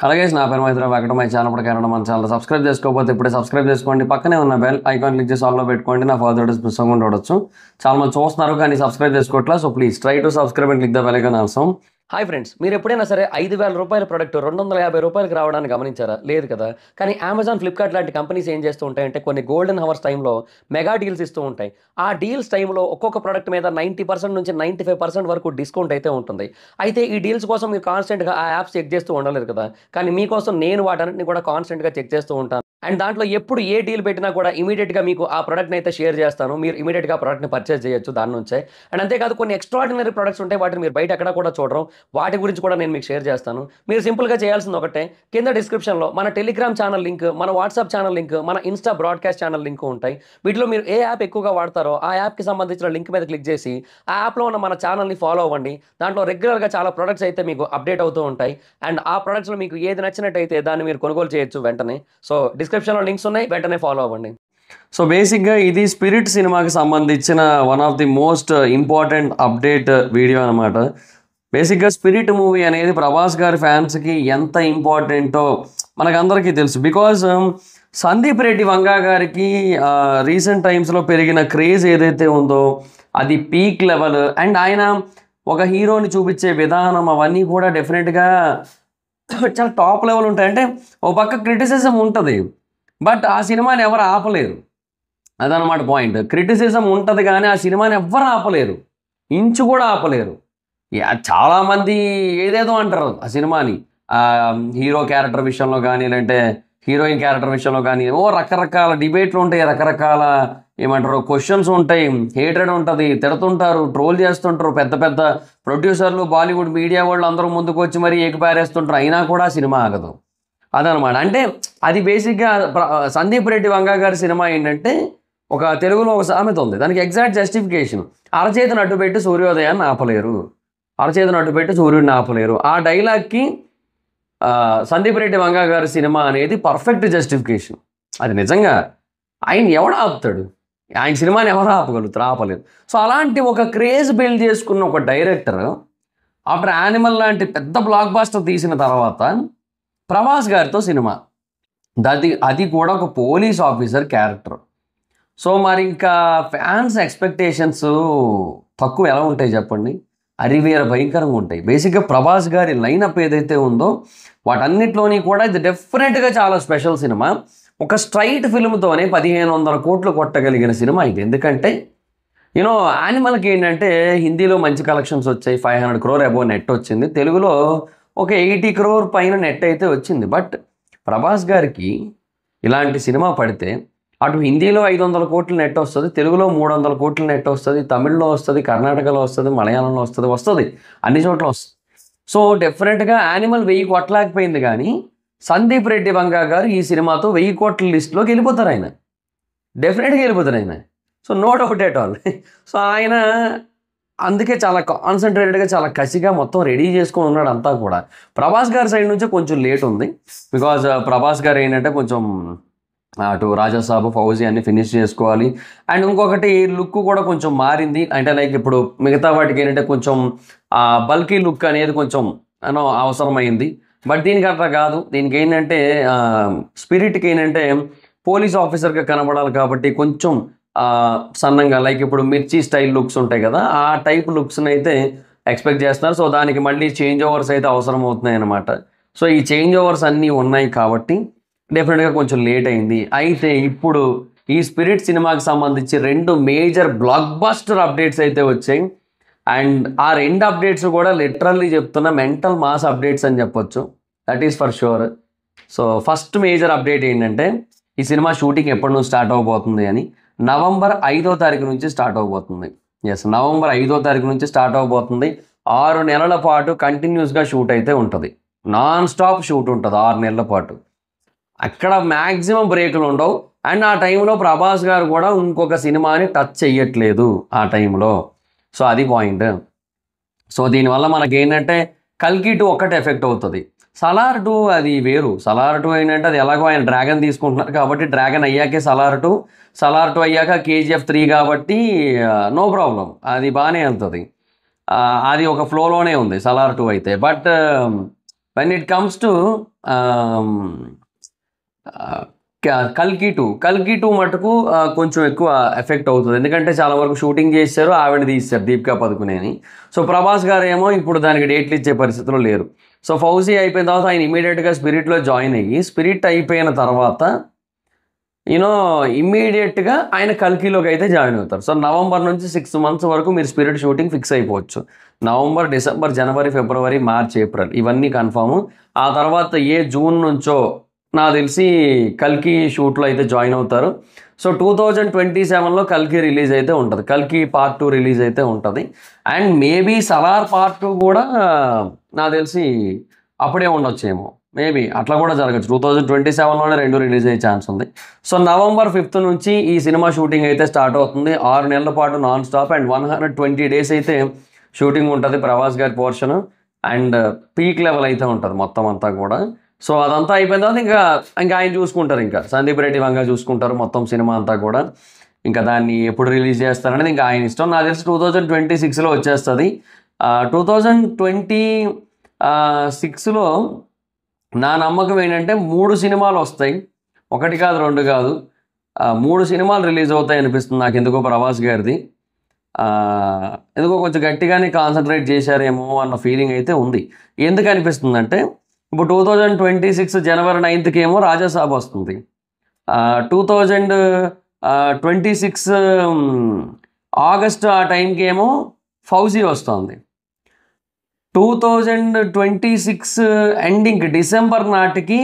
అలాగే నా పేరు మైత్రి వెంకట మై ఛానల్ ప్రకారం మన ఛానల్ సబ్స్క్రైబ్ చేసుకోకపోతే ఇప్పుడే సబ్స్క్రైబ్ చేసుకోండి. పక్కనే ఉన్న బెల్ ఐకాన్ క్లిక్ చేసి ఆల్లో పెట్టుకోండి. నా ఫర్దర్ డీటెయిల్స్ మిస్ అవ్వకుండా చూడొచ్చు. చాలా మంది చూస్తున్నారు కానీ సబ్స్క్రైబ్ చేసుకోవట్లేదు. So please try to subscribe and click the bell icon also. Hi friends, మీరు ఎప్పుడైనా సరే 5,000 రూపాయల ప్రొడక్ట్ 250 రూపాయలకి రావడానికి గమనించారా? లేదు కదా. కానీ అమెజాన్, ఫ్లిప్కార్ట్ లాంటి కంపెనీస్ ఏం చేస్తూ ఉంటాయంటే కొన్ని గోల్డెన్ హవర్స్ టైంలో మెగా డీల్స్ ఇస్తూ ఉంటాయి. ఆ డీల్స్ టైంలో ఒక్కొక్క ప్రొడక్ట్ మీద 90% నుంచి 95% వరకు డిస్కౌంట్ అయితే ఉంటుంది. అయితే ఈ డీల్స్ కోసం మీరు కాన్స్టెంట్గా ఆ యాప్స్ చెక్ చేస్తూ ఉండలేదు కదా. కానీ మీకోసం నేను వాటన్నిటిని కూడా కాన్స్టెంట్గా చెక్ చేస్తూ ఉంటాను. అండ్ దాంట్లో ఎప్పుడు ఏ డీల్ పెట్టినా కూడా ఇమీడియట్గా మీకు ఆ ప్రోడక్ట్ని అయితే షేర్ చేస్తాను. మీరు ఇమీడియట్గా ఆ ప్రోడక్ట్ని పర్చేస్ చేయొచ్చు దాని నుంచే. అండ్ అంతేకాదు కొన్ని ఎక్స్ట్రాడినరీ ప్రొడక్ట్స్ ఉంటాయి, వాటిని మీరు బయట ఎక్కడ కూడా చూడరు. వాటి గురించి కూడా నేను మీకు షేర్ చేస్తాను. మీరు సింపుల్గా చేయాల్సింది ఒకటే, కింద డిస్క్రిప్షన్లో మన టెలిగ్రామ్ ఛానల్ లింక్, మన వాట్సాప్ ఛానల్ లింక్, మన ఇన్స్టా బ్రాడ్కాస్ట్ ఛానల్ లింక్ ఉంటాయి. వీటిలో మీరు ఏ యాప్ ఎక్కువగా వాడతారో ఆ యాప్కి సంబంధించిన లింక్ మీద క్లిక్ చేసి ఆ యాప్లో ఉన్న మన ఛానల్ని ఫాలో అవ్వండి. దాంట్లో రెగ్యులర్గా చాలా ప్రొడక్ట్స్ అయితే మీకు అప్డేట్ అవుతూ ఉంటాయి. అండ్ ఆ ప్రొడక్ట్స్లో మీకు ఏది నచ్చినట్టయితే దాన్ని మీరు కొనుగోలు చేయొచ్చు వెంటనే. సో డిస్క్రిప్షన్లో లింక్స్ ఉన్నాయి, వెంటనే ఫాలో అవ్వండి. సో బేసిక్గా ఇది స్పిరిట్ సినిమాకి సంబంధించిన one of the most important update video అనమాట. బేసిక్గా స్పిరిట్ మూవీ అనేది ప్రభాస్ గారి ఫ్యాన్స్కి ఎంత ఇంపార్టెంటో మనకందరికీ తెలుసు. బికాజ్ సందీప్ రెడ్డి వంగా గారికి రీసెంట్ టైమ్స్లో పెరిగిన క్రేజ్ ఏదైతే ఉందో అది పీక్ లెవెల్. అండ్ ఆయన ఒక హీరోని చూపించే విధానం అవన్నీ కూడా డెఫినెట్గా చాలా టాప్ లెవెల్ ఉంటాయి. అంటే ఓ పక్క క్రిటిసిజం ఉంటుంది, బట్ ఆ సినిమాని ఎవరు ఆపలేరు. అదనమాట పాయింట్. క్రిటిసిజం ఉంటుంది కానీ ఆ సినిమాని ఎవ్వరు ఆపలేరు, ఇంచు కూడా ఆపలేరు. చాలామంది ఏదేదో అంటారు ఆ సినిమాని, హీరో క్యారెక్టర్ విషయంలో కానీ లేదంటే హీరోయిన్ క్యారెక్టర్ విషయంలో కానీ రకరకాల డిబేట్లు ఉంటాయి, రకరకాల ఏమంటారు క్వశ్చన్స్ ఉంటాయి, హేట్రెడ్ ఉంటుంది, తిడుతుంటారు, ట్రోల్ చేస్తుంటారు. పెద్ద పెద్ద ప్రొడ్యూసర్లు, బాలీవుడ్ మీడియా వాళ్ళు అందరూ ముందుకు వచ్చి మరీ ఏకిపారేస్తుంటారు. అయినా కూడా సినిమా ఆగదు. అదనమాట. అంటే అది బేసిక్గా సందీప్ రెడ్డి వంగా గారి సినిమా ఏంటంటే ఒక తెలుగులో ఒక సామెత ఉంది, దానికి ఎగ్జాక్ట్ జస్టిఫికేషన్. అరచేతిని అడ్డుపెట్టి సూర్యోదయాన్ని ఆపలేరు, అరచేతిని అడ్డుపెట్టి సూర్యుడిని ఆపలేరు. ఆ డైలాగ్కి సందీప్ రెడ్డి వంగా గారి సినిమా అనేది పర్ఫెక్ట్ జస్టిఫికేషన్. అది నిజంగా ఆయన ఎవడు ఆపుతాడు? ఆయన సినిమాని ఎవరు ఆపగలుగుతారు? ఆపలేరు. సో అలాంటి ఒక క్రేజ్ బిల్డ్ చేసుకున్న ఒక డైరెక్టర్ ఆఫ్టర్ యానిమల్ లాంటి పెద్ద బ్లాక్ బాస్టర్ తీసిన తర్వాత ప్రభాస్ గారితో సినిమా, అది కూడా ఒక పోలీస్ ఆఫీసర్ క్యారెక్టర్. సో మరి ఇంకా ఫ్యాన్స్ ఎక్స్పెక్టేషన్స్ తక్కువ ఎలా ఉంటాయి చెప్పండి? అరివేర భయంకరంగా ఉంటాయి. బేసిక్గా ప్రభాస్ గారి లైనప్ ఏదైతే ఉందో వాటన్నిటిలోని కూడా ఇది డెఫినెట్గా చాలా స్పెషల్ సినిమా. ఒక స్ట్రైట్ ఫిల్మ్తోనే 1,500 కోట్లు కొట్టగలిగిన సినిమా ఇది. ఎందుకంటే యానిమల్కి ఏంటంటే హిందీలో మంచి కలెక్షన్స్ వచ్చాయి, 500 crore అబోవ్ నెట్ వచ్చింది. తెలుగులో ఒక 80 crore పైన నెట్ అయితే వచ్చింది. బట్ ప్రభాస్ గారికి ఇలాంటి సినిమా పడితే అటు హిందీలో 500 కోట్ల నెట్ వస్తుంది, తెలుగులో 300 కోట్ల నెట్ వస్తుంది, తమిళ్లో వస్తుంది, కర్ణాటకలో వస్తుంది, మలయాళంలో వస్తుంది, అన్ని చోట్ల వస్తుంది. సో డెఫినెట్గా యానిమల్ 1000 కొట్టలేకపోయింది, కానీ సందీప్ రెడ్డి వంగా గారు ఈ సినిమాతో 1000 కోట్ల లిస్టులోకి వెళ్ళిపోతారు. ఆయన డెఫినెట్గా వెళ్ళిపోతారు ఆయన. So no doubt at all. So ఆయన అందుకే చాలా కాన్సన్ట్రేటెడ్గా, చాలా కసిగా మొత్తం రెడీ చేసుకొని ఉన్నాడు అంతా కూడా. ప్రభాస్ గారి సైడ్ నుంచే కొంచెం లేట్ ఉంది. బికాజ్ ప్రభాస్ గారు ఏంటంటే కొంచెం అటు రాజాసాబు, ఫౌజీ అన్ని ఫినిష్ చేసుకోవాలి. అండ్ ఇంకొకటి లుక్ కూడా కొంచెం మారింది. అంటే లైక్ ఇప్పుడు మిగతా వాటికి ఏంటంటే కొంచెం బల్కీ లుక్ అనేది కొంచెం అవసరమైంది. బట్ దీనికి అట్లా కాదు. దీనికి ఏంటంటే స్పిరిట్కి ఏంటంటే పోలీస్ ఆఫీసర్గా కనబడాలి కాబట్టి కొంచెం సన్నంగా, లైక్ ఇప్పుడు మిర్చి స్టైల్ లుక్స్ ఉంటాయి కదా, ఆ టైప్ లుక్స్ని అయితే ఎక్స్పెక్ట్ చేస్తున్నారు. సో దానికి మళ్ళీ చేంజ్ ఓవర్స్ అయితే అవసరం అవుతున్నాయి అన్నమాట. సో ఈ చేంజ్ ఓవర్స్ అన్నీ ఉన్నాయి కాబట్టి డెఫినెట్గా కొంచెం లేట్ అయింది. అయితే ఇప్పుడు ఈ స్పిరిట్ సినిమాకి సంబంధించి 2 మేజర్ బ్లాక్ బస్టర్ అప్డేట్స్ అయితే వచ్చాయి. అండ్ ఆ 2 అప్డేట్స్ కూడా లిటరల్లీ చెప్తున్న మెంటల్ మాస్ అప్డేట్స్ అని చెప్పొచ్చు. That is for sure. So first major update ఏంటంటే ఈ సినిమా షూటింగ్ ఎప్పటి నుంచి స్టార్ట్ అవబోతుంది అని. నవంబర్ 5వ తారీఖు నుంచి స్టార్ట్ అవబోతుంది. నవంబర్ 5వ తారీఖు నుంచి స్టార్ట్ అవబోతుంది. 6 నెలల పాటు కంటిన్యూస్గా షూట్ అయితే ఉంటుంది, నాన్ స్టాప్ షూట్ ఉంటుంది 6 నెలల పాటు. అక్కడ మ్యాక్సిమం బ్రేకులు ఉండవు. అండ్ ఆ టైంలో ప్రభాస్ గారు కూడా ఇంకొక సినిమాని టచ్ చెయ్యట్లేదు ఆ టైంలో. సో అది పాయింట్. సో దీనివల్ల మనకి ఏంటంటే కల్కి 2 ఒక్కటే ఎఫెక్ట్ అవుతుంది. సలార్ 2 అది వేరు. సలార్ 2 ఏంటంటే అది ఎలాగో ఆయన డ్రాగన్ తీసుకుంటున్నారు కాబట్టి డ్రాగన్ అయ్యాకే సలార్ 2, సలార్ 2 అయ్యాక KGF 3 కాబట్టి నో ప్రాబ్లం, అది బాగానే వెళ్తుంది. అది ఒక ఫ్లోలోనే ఉంది సలార్ 2 అయితే. But when it comes to కల్కి టూ మటుకు కొంచెం ఎక్కువ ఎఫెక్ట్ అవుతుంది, ఎందుకంటే చాలా వరకు షూటింగ్ చేశారు, ఆవిడ తీశారు దీపికా పదుకునేని. సో ప్రభాస్ గారు ఏమో ఇప్పుడు దానికి డేట్లు ఇచ్చే పరిస్థితిలో లేరు. సో ఫౌజీ అయిపోయిన తర్వాత ఆయన ఇమీడియట్గా స్పిరిట్లో జాయిన్ అయ్యి, స్పిరిట్ అయిపోయిన తర్వాత ఇమ్మీడియట్గా ఆయన కల్కిలోకి అయితే జాయిన్ అవుతారు. సో నవంబర్ నుంచి 6 months వరకు మీరు స్పిరిట్ షూటింగ్ ఫిక్స్ అయిపోవచ్చు. నవంబర్, డిసెంబర్, జనవరి, ఫిబ్రవరి, మార్చ్, ఏప్రిల్ ఇవన్నీ కన్ఫాము. ఆ తర్వాత జూన్ నుంచో నాకు తెలిసి కల్కి షూట్లో అయితే జాయిన్ అవుతారు. సో 2027లో కల్కి రిలీజ్ అయితే ఉంటుంది, కల్కి పార్ట్ 2 రిలీజ్ అయితే ఉంటుంది. అండ్ మేబీ సలార్ పార్ట్ 2 కూడా నాకు తెలిసి అప్పుడే ఉండొచ్చేమో, మేబీ అట్లా కూడా జరగచ్చు. 2027లోనే 2 రిలీజ్ అయ్యే ఛాన్స్ ఉంది. సో November 5th నుంచి ఈ సినిమా షూటింగ్ అయితే స్టార్ట్ అవుతుంది. 6 నెలల పాటు నాన్ స్టాప్ అండ్ 120 days అయితే షూటింగ్ ఉంటుంది ప్రభాస్ గారి పోర్షన్. అండ్ పీక్ లెవెల్ అయితే ఉంటుంది మొత్తం అంతా కూడా. సో అదంతా అయిపోయిన తర్వాత ఇంకా ఆయన చూసుకుంటారు, ఇంకా సందీప్ రెడ్డి వంగ చూసుకుంటారు మొత్తం సినిమా అంతా కూడా. ఇంకా దాన్ని ఎప్పుడు రిలీజ్ చేస్తారనేది ఇంకా ఆయన ఇష్టం. నాకు తెలిసి 2026లో వచ్చేస్తుంది. 2026లో నా నమ్మకం ఏంటంటే 3 సినిమాలు వస్తాయి, 1 కాదు 2 కాదు, 3 సినిమాలు రిలీజ్ అవుతాయి అనిపిస్తుంది నాకు ఎందుకో ప్రభాస్ గారిది. ఎందుకో కొంచెం గట్టిగానే కాన్సన్ట్రేట్ చేశారేమో అన్న ఫీలింగ్ అయితే ఉంది. ఎందుకు అనిపిస్తుందంటే ఇప్పుడు 2026 January 9th ఏమో రాజాసాబ్ వస్తుంది, 2026 August ఆ టైంకి ఏమో ఫౌజీ వస్తుంది, 2026 ఎండింగ్ డిసెంబర్ నాటికి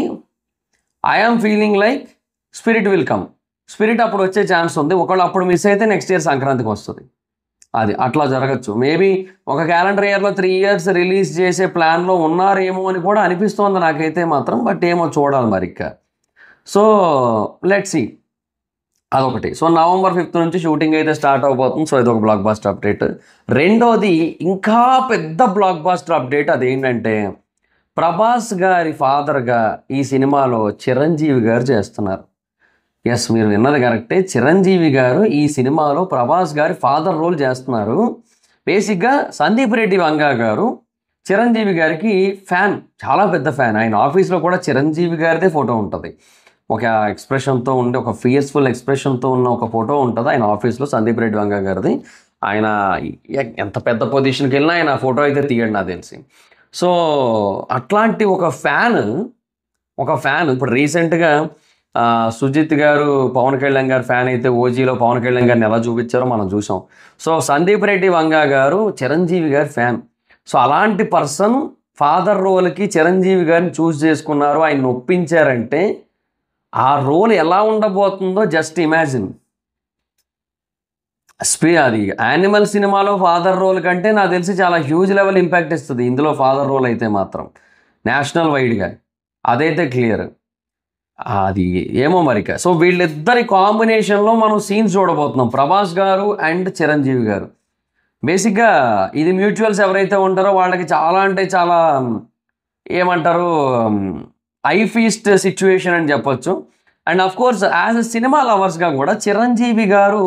I'm feeling like spirit will come. Spirit అప్పుడు వచ్చే ఛాన్స్ ఉంది. ఒకవేళ అప్పుడు మిస్ అయితే నెక్స్ట్ ఇయర్ సంక్రాంతికి వస్తుంది. అది అట్లా జరగచ్చు. మేబీ ఒక క్యాలెండర్ ఇయర్లో 3 years రిలీజ్ చేసే ప్లాన్లో ఉన్నారేమో అని కూడా అనిపిస్తోంది నాకైతే మాత్రం. బట్ ఏమో చూడాలి మరి ఇక. సో లెట్స్ సీ, అదొకటి. సో November 5th నుంచి షూటింగ్ అయితే స్టార్ట్ అవబోతుంది. సో ఇదొక బ్లాక్ బాస్టర్ అప్డేట్. రెండోది ఇంకా పెద్ద బ్లాక్ బాస్టర్ అప్డేట్, అదేంటంటే ప్రభాస్ గారి ఫాదర్గా ఈ సినిమాలో చిరంజీవి గారు చేస్తున్నారు. ఎస్, మీరు విన్నది కరెక్టే, చిరంజీవి గారు ఈ సినిమాలో ప్రభాస్ గారి ఫాదర్ రోల్ చేస్తున్నారు. బేసిక్గా సందీప్ రెడ్డి వంగ గారు చిరంజీవి గారికి ఫ్యాన్, చాలా పెద్ద ఫ్యాన్. ఆయన ఆఫీస్లో కూడా చిరంజీవి గారిదే ఫోటో ఉంటుంది, ఒక ఎక్స్ప్రెషన్తో ఉండి, ఒక ఫియర్స్ఫుల్ ఎక్స్ప్రెషన్తో ఉన్న ఒక ఫోటో ఉంటుంది ఆయన ఆఫీస్లో సందీప్ రెడ్డి వంగ గారిది. ఆయన ఎంత పెద్ద పొజిషన్కి వెళ్ళినా ఆయన ఫోటో అయితే తీయడు నాకు తెలిసి. సో అట్లాంటి ఒక ఫ్యాన్ ఇప్పుడు రీసెంట్గా సుజిత్ గారు పవన్ కళ్యాణ్ గారు ఫ్యాన్ అయితే ఓజీలో పవన్ కళ్యాణ్ గారిని ఎలా చూపించారో మనం చూసాం. సో సందీప్ రెడ్డి వంగ గారు చిరంజీవి గారి ఫ్యాన్. సో అలాంటి పర్సన్ ఫాదర్ రోల్కి చిరంజీవి గారిని చూస్ చేసుకున్నారు, ఆయన ఒప్పించారంటే ఆ రోల్ ఎలా ఉండబోతుందో జస్ట్ ఇమాజిన్. అది యానిమల్ సినిమాలో ఫాదర్ రోల్ కంటే నాకు తెలిసి చాలా హ్యూజ్ లెవెల్ ఇంపాక్ట్ ఇస్తుంది ఇందులో ఫాదర్ రోల్ అయితే మాత్రం, నేషనల్ వైడ్గా, అదైతే క్లియర్. అది ఏమో మరిక. సో వీళ్ళిద్దరి కాంబినేషన్లో మనం సీన్స్ చూడబోతున్నాం, ప్రభాస్ గారు అండ్ చిరంజీవి గారు. బేసిక్గా ఇది మ్యూచువల్స్ ఎవరైతే ఉంటారో వాళ్ళకి చాలా అంటే చాలా ఏమంటారు ఐ ఫీస్ట్ సిచ్యువేషన్ అని చెప్పొచ్చు. And of course as a cinema లవర్స్గా కూడా చిరంజీవి గారు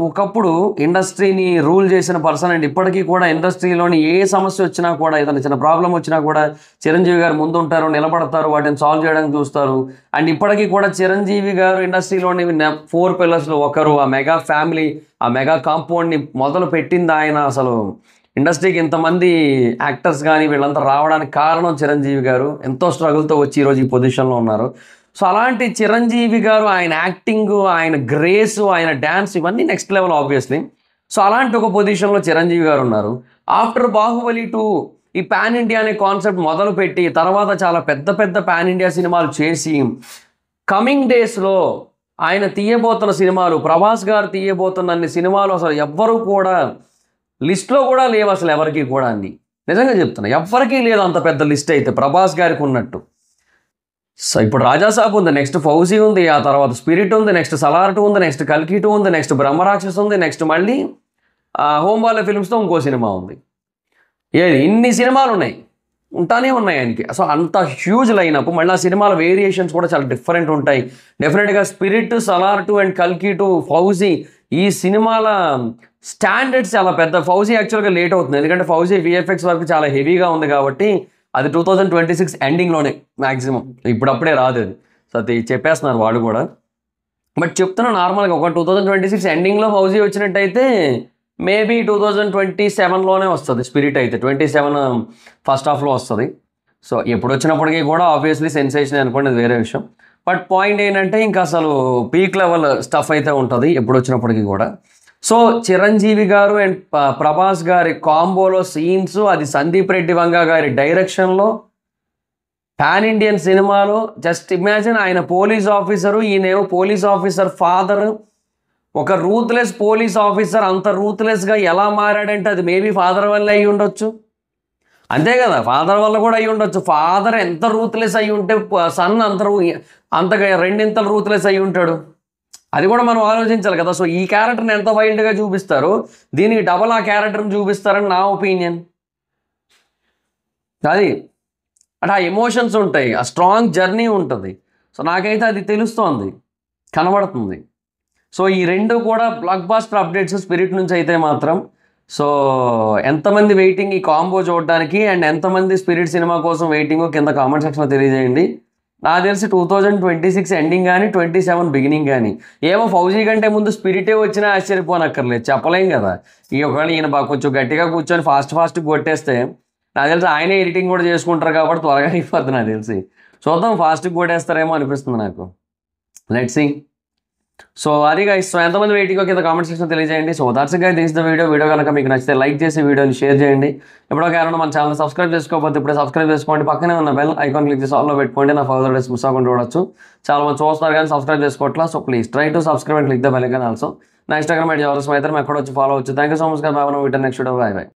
ఒకప్పుడు ఇండస్ట్రీని రూల్ చేసిన పర్సన్. అండ్ ఇప్పటికీ కూడా ఇండస్ట్రీలోని ఏ సమస్య వచ్చినా కూడా, ఏదైనా చిన్న ప్రాబ్లం వచ్చినా కూడా చిరంజీవి గారు ముందు ఉంటారు, నిలబడతారు, వాటిని సాల్వ్ చేయడానికి చూస్తారు. అండ్ ఇప్పటికీ కూడా చిరంజీవి గారు ఇండస్ట్రీలోని 4 pillars-లో ఒకరు. ఆ మెగా ఫ్యామిలీ, ఆ మెగా కాంపౌండ్ని మొదలు పెట్టింది ఆయన. అసలు ఇండస్ట్రీకి ఇంతమంది యాక్టర్స్ కానీ వీళ్ళంతా రావడానికి కారణం చిరంజీవి గారు. ఎంతో స్ట్రగుల్తో వచ్చి ఈరోజు ఈ పొజిషన్లో ఉన్నారు. సో అలాంటి చిరంజీవి గారు, ఆయన యాక్టింగ్, ఆయన గ్రేస్, ఆయన డ్యాన్స్ ఇవన్నీ నెక్స్ట్ లెవెల్ ఆబ్వియస్లీ. సో అలాంటి ఒక పొజిషన్లో చిరంజీవి గారు ఉన్నారు. ఆఫ్టర్ బాహుబలి 2 ఈ పాన్ ఇండియా అనే కాన్సెప్ట్ మొదలుపెట్టి తర్వాత చాలా పెద్ద పెద్ద పాన్ ఇండియా సినిమాలు చేసి కమింగ్ డేస్లో ఆయన తీయబోతున్న సినిమాలు, ప్రభాస్ గారు తీయబోతున్న అన్ని సినిమాలు అసలు ఎవ్వరూ కూడా లిస్ట్లో కూడా లేవు అసలు, ఎవరికి కూడా. అన్ని నిజంగా చెప్తున్నా, ఎవ్వరికీ లేదు అంత పెద్ద లిస్ట్ అయితే ప్రభాస్ గారికి ఉన్నట్టు. సో ఇప్పుడు రాజాసాబ్ ఉంది, నెక్స్ట్ ఫౌజీ ఉంది, ఆ తర్వాత స్పిరిట్ ఉంది, నెక్స్ట్ సలార్ 2 ఉంది, నెక్స్ట్ కల్కి 2 ఉంది, నెక్స్ట్ బ్రహ్మరాక్షస్ ఉంది, నెక్స్ట్ మళ్ళీ హోంబాల ఫిల్మ్స్తో ఇంకో సినిమా ఉంది. ఇన్ని సినిమాలు ఉంటానే ఉన్నాయి ఆయనకి. సో అంత హ్యూజ్ లైనప్. మళ్ళీ ఆ సినిమాల వేరియేషన్స్ కూడా చాలా డిఫరెంట్ ఉంటాయి. డెఫినెట్గా స్పిరిట్, సలార్ 2 అండ్ కల్కి 2, ఫౌజీ, ఈ సినిమాల స్టాండర్డ్స్ చాలా పెద్ద. ఫౌజీ యాక్చువల్గా లేట్ అవుతుంది, ఎందుకంటే ఫౌజీ VFX వరకు చాలా హెవీగా ఉంది కాబట్టి అది 2026 ఎండింగ్లోనే మ్యాక్సిమం, ఇప్పుడప్పుడే రాదు అది. సో అది చెప్పేస్తున్నారు వాళ్ళు కూడా. బట్ చెప్తున్నా నార్మల్గా ఒక 2026 ఎండింగ్లో ఫౌజీ వచ్చినట్టయితే మేబీ 2027లోనే వస్తుంది స్పిరిట్ అయితే, 27 ఫస్ట్ హాఫ్లో వస్తుంది. సో ఎప్పుడు వచ్చినప్పటికీ కూడా ఆబ్వియస్లీ సెన్సేషన్ అనుకోండి, అది వేరే విషయం. బట్ పాయింట్ ఏంటంటే ఇంకా అసలు పీక్ లెవెల్ స్టఫ్ అయితే ఉంటుంది ఎప్పుడు వచ్చినప్పటికీ కూడా. సో చిరంజీవి గారు అండ్ ప్రభాస్ గారి కాంబోలో సీన్స్, అది సందీప్ రెడ్డి వంగ గారి డైరెక్షన్లో పాన్ ఇండియన్ సినిమాలో. జస్ట్ ఇమాజిన్, ఆయన పోలీస్ ఆఫీసరు, ఈయనేమో పోలీస్ ఆఫీసర్ ఫాదర్. ఒక రూత్లెస్ పోలీస్ ఆఫీసర్ అంత రూత్లెస్గా ఎలా మారాడంటే అది మేబీ ఫాదర్ వల్ల అయ్యి ఉండొచ్చు. అంతే కదా, ఫాదర్ వల్ల కూడా అయ్యి ఉండొచ్చు. ఫాదర్ ఎంత రూత్లెస్ అయ్యి ఉంటే సన్ అంతగా రెండింతలు రూత్లెస్ అయ్యి ఉంటాడు. అది కూడా మనం ఆలోచించాలి కదా. సో ఈ క్యారెక్టర్ని ఎంత వైల్డ్గా చూపిస్తారు, దీనికి డబల్ ఆ క్యారెక్టర్ని చూపిస్తారని నా ఒపీనియన్. అది అంటే ఆ ఎమోషన్స్ ఉంటాయి, ఆ స్ట్రాంగ్ జర్నీ ఉంటుంది. సో నాకైతే అది తెలుస్తోంది, కనబడుతుంది. సో ఈ రెండు కూడా బ్లాక్ బాస్టర్ అప్డేట్స్ స్పిరిట్ నుంచి అయితే మాత్రం. సో ఎంతమంది వెయిటింగ్ ఈ కాంబో చూడడానికి, అండ్ ఎంతమంది స్పిరిట్ సినిమా కోసం వెయిటింగ్ కింద కామెంట్ సెక్షన్లో తెలియజేయండి. నాకు తెలిసి 2026 ఎండింగ్ కానీ 27 బిగినింగ్ కానీ. ఏమో ఫౌజీ కంటే ముందు స్పిరిటే వచ్చినా ఆశ్చర్యపోనక్కర్లేదు, చెప్పలేం కదా. ఈ ఒకవేళ ఈయన కొంచెం గట్టిగా కూర్చొని ఫాస్ట్ కొట్టేస్తే నాకు తెలిసి ఆయనే ఎడిటింగ్ కూడా చేసుకుంటారు కాబట్టి త్వరగా అయిపోద్ది నాకు తెలిసి. చూద్దాం, ఫాస్ట్గా కొట్టేస్తారేమో అనిపిస్తుంది నాకు. Let's see. సో అది గైస్, సో ఎంతమంది వెయిటింగ్ కింద కామెంట్ సెక్షన్ తెలియజేయండి. So that's guys, this the video కనుక మీకు నచ్చితే లైక్ చేసి వీడియోని షేర్ చేయండి. ఎప్పుడో కారణం మన ఛానల్ సబ్స్క్రైబ్ చేసుకోకపోతే ఇప్పుడే సబ్స్క్రైబ్ చేసుకోండి. పక్కనే ఉన్న బెల్ ఐకాన్ క్లిక్ చేసి ఆల్లో పెట్టుకోండి, నా ఫర్దర్ డేస్ మిస్ అవ్వకుండా చూడొచ్చు. చాలా మంది చూస్తున్నారు కానీ సబ్స్క్రైబ్ చేసుకోవట్లా. So please try to subscribe and click the bell icon also. నా ఇన్స్టాగ్రామ్ ఐడి ఎవరు అయితే ఎక్కడ వచ్చి ఫాలో అవచ్చు. Thank you so much. Bye. Next video. Bye.